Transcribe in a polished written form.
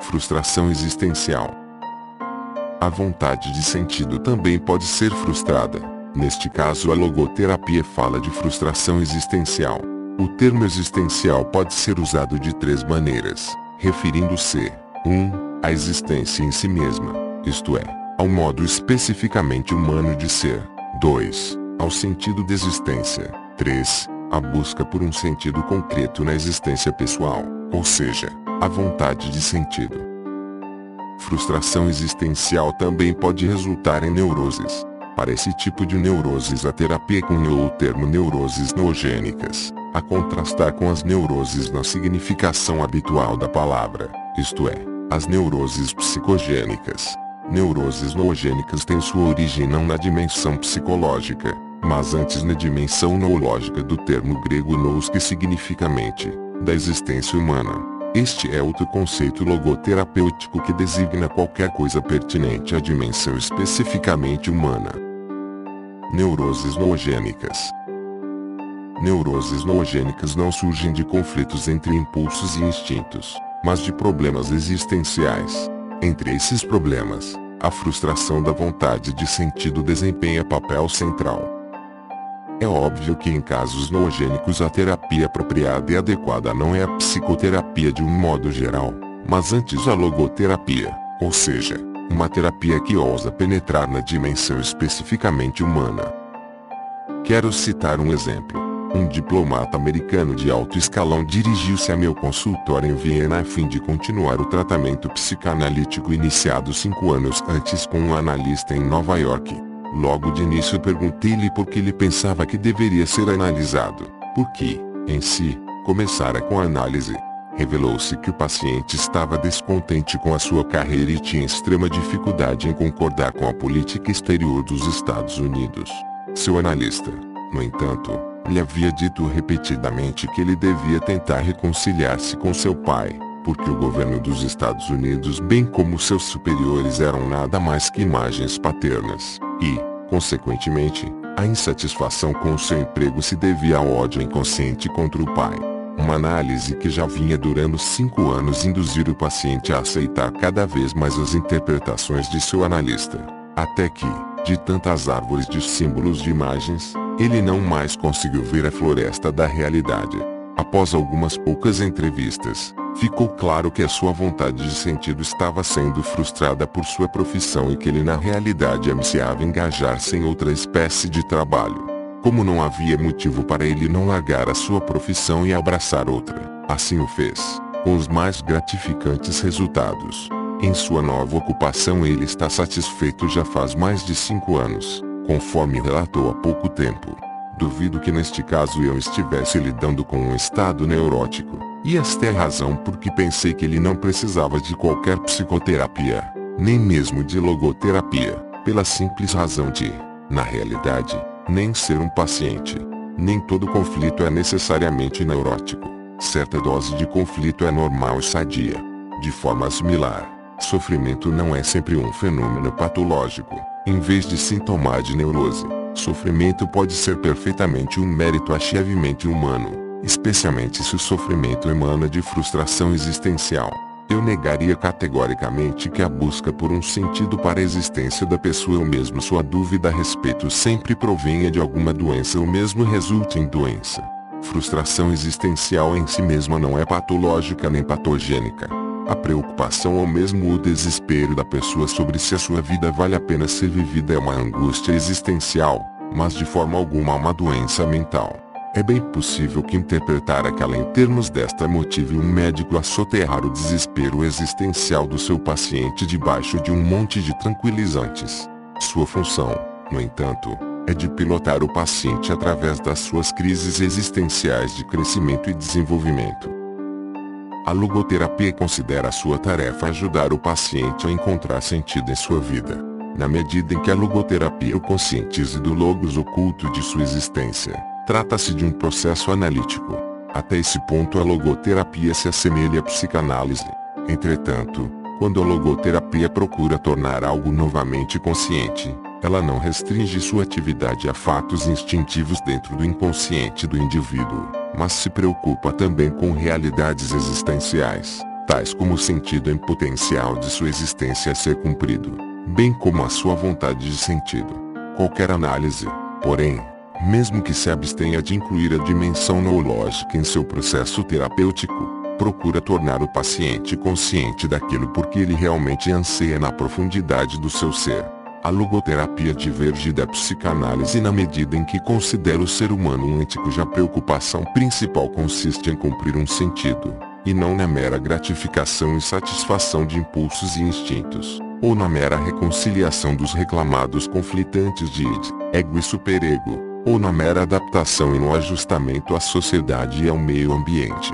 Frustração existencial. A vontade de sentido também pode ser frustrada. Neste caso, a logoterapia fala de frustração existencial. O termo existencial pode ser usado de três maneiras, referindo-se 1. À existência em si mesma, isto é, ao modo especificamente humano de ser. 2. Ao sentido de existência. 3. A busca por um sentido concreto na existência pessoal, ou seja, a vontade de sentido. Frustração existencial também pode resultar em neuroses. Para esse tipo de neuroses, a terapia cunhou o termo neuroses noogênicas, a contrastar com as neuroses na significação habitual da palavra, isto é, as neuroses psicogênicas. Neuroses noogênicas têm sua origem não na dimensão psicológica, mas antes na dimensão noológica do termo grego nous, que significa mente, da existência humana. Este é outro conceito logoterapêutico que designa qualquer coisa pertinente à dimensão especificamente humana. Neuroses noogênicas. Neuroses noogênicas não surgem de conflitos entre impulsos e instintos, mas de problemas existenciais. Entre esses problemas, a frustração da vontade de sentido desempenha papel central. É óbvio que em casos noogênicos a terapia apropriada e adequada não é a psicoterapia de um modo geral, mas antes a logoterapia, ou seja, uma terapia que ousa penetrar na dimensão especificamente humana. Quero citar um exemplo. Um diplomata americano de alto escalão dirigiu-se a meu consultório em Viena a fim de continuar o tratamento psicanalítico iniciado 5 anos antes com um analista em Nova York. Logo de início perguntei-lhe por que ele pensava que deveria ser analisado, porque, em si, começara com a análise. Revelou-se que o paciente estava descontente com a sua carreira e tinha extrema dificuldade em concordar com a política exterior dos Estados Unidos. Seu analista, no entanto, lhe havia dito repetidamente que ele devia tentar reconciliar-se com seu pai, porque o governo dos Estados Unidos, bem como seus superiores, eram nada mais que imagens paternas, e, consequentemente, a insatisfação com o seu emprego se devia ao ódio inconsciente contra o pai. Uma análise que já vinha durando 5 anos induzir o paciente a aceitar cada vez mais as interpretações de seu analista, até que, de tantas árvores de símbolos de imagens, ele não mais conseguiu ver a floresta da realidade. Após algumas poucas entrevistas, ficou claro que a sua vontade de sentido estava sendo frustrada por sua profissão e que ele na realidade ansiava engajar-se em outra espécie de trabalho. Como não havia motivo para ele não largar a sua profissão e abraçar outra, assim o fez, com os mais gratificantes resultados. Em sua nova ocupação ele está satisfeito já faz mais de 5 anos, conforme relatou há pouco tempo. Duvido que neste caso eu estivesse lidando com um estado neurótico, e esta é a razão por que pensei que ele não precisava de qualquer psicoterapia, nem mesmo de logoterapia, pela simples razão de, na realidade, nem ser um paciente. Nem todo conflito é necessariamente neurótico. Certa dose de conflito é normal e sadia. De forma similar, sofrimento não é sempre um fenômeno patológico. Em vez de sintoma de neurose, sofrimento pode ser perfeitamente um mérito achievamente humano, especialmente se o sofrimento emana de frustração existencial. Eu negaria categoricamente que a busca por um sentido para a existência da pessoa ou mesmo sua dúvida a respeito sempre provenha de alguma doença ou mesmo resulte em doença. Frustração existencial em si mesma não é patológica nem patogênica. A preocupação ou mesmo o desespero da pessoa sobre se a sua vida vale a pena ser vivida é uma angústia existencial, mas de forma alguma uma doença mental. É bem possível que interpretar aquela em termos desta motive um médico a soterrar o desespero existencial do seu paciente debaixo de um monte de tranquilizantes. Sua função, no entanto, é de pilotar o paciente através das suas crises existenciais de crescimento e desenvolvimento. A logoterapia considera sua tarefa ajudar o paciente a encontrar sentido em sua vida, na medida em que a logoterapia o conscientize do logos oculto de sua existência. Trata-se de um processo analítico. Até esse ponto a logoterapia se assemelha à psicanálise. Entretanto, quando a logoterapia procura tornar algo novamente consciente, ela não restringe sua atividade a fatos instintivos dentro do inconsciente do indivíduo, mas se preocupa também com realidades existenciais, tais como o sentido em potencial de sua existência a ser cumprido, bem como a sua vontade de sentido. Qualquer análise, porém, mesmo que se abstenha de incluir a dimensão noológica em seu processo terapêutico, procura tornar o paciente consciente daquilo porque ele realmente anseia na profundidade do seu ser. A logoterapia diverge da psicanálise na medida em que considera o ser humano um ente cuja preocupação principal consiste em cumprir um sentido, e não na mera gratificação e satisfação de impulsos e instintos, ou na mera reconciliação dos reclamados conflitantes de id, ego e superego, ou na mera adaptação e no ajustamento à sociedade e ao meio ambiente.